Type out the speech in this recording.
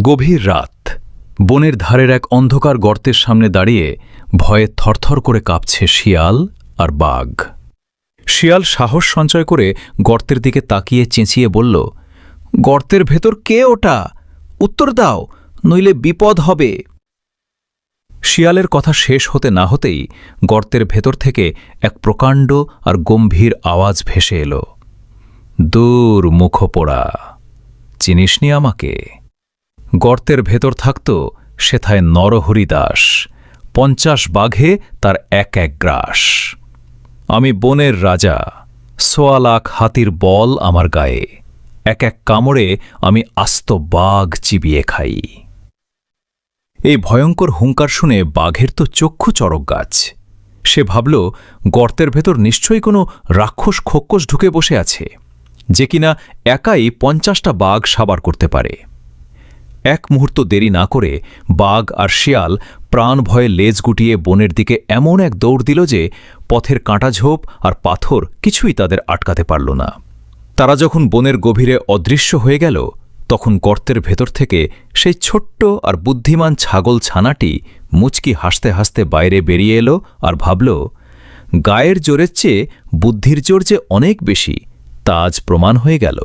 গভীর রাত। বনের ধারের এক অন্ধকার গর্তের সামনে দাঁড়িয়ে ভয়ে থরথর করে কাঁপছে শিয়াল আর বাঘ। শিয়াল সাহস সঞ্চয় করে গর্তের দিকে তাকিয়ে চেঁচিয়ে বলল, গর্তের ভেতর কে ওটা? উত্তর দাও, নইলে বিপদ হবে। শিয়ালের কথা শেষ হতে না হতেই গর্তের ভেতর থেকে এক প্রকাণ্ড আর গম্ভীর আওয়াজ ভেসে এলো, দূর মুখপোড়া, চিনিসনি আমাকে? গর্তের ভেতর থাকত সেথায় নরহরিদাস, 50 বাঘে তার এক এক গ্রাস। আমি বনের রাজা, 1.25 লাখ হাতির বল আমার গায়ে, এক এক কামড়ে আমি আস্ত বাঘ চিবিয়ে খাই। এই ভয়ঙ্কর হুঙ্কার শুনে বাঘের তো চক্ষু চড়ক গাছ। সে ভাবল, গর্তের ভেতর নিশ্চয়ই কোনো রাক্ষস খোক্কস ঢুকে বসে আছে, যে কিনা একাই 50টা বাঘ সাবার করতে পারে। এক মুহূর্ত দেরি না করে বাঘ আর শিয়াল প্রাণ ভয়ে লেজ গুটিয়ে বনের দিকে এমন এক দৌড় দিল যে পথের কাঁটাঝোপ আর পাথর কিছুই তাদের আটকাতে পারল না। তারা যখন বনের গভীরে অদৃশ্য হয়ে গেল, তখন গর্তের ভেতর থেকে সেই ছোট্ট আর বুদ্ধিমান ছাগল ছানাটি মুচকি হাসতে হাসতে বাইরে বেরিয়ে এলো আর ভাবল, গায়ের জোরের চেয়ে বুদ্ধির জোর যে অনেক বেশি, তা আজ প্রমাণ হয়ে গেল।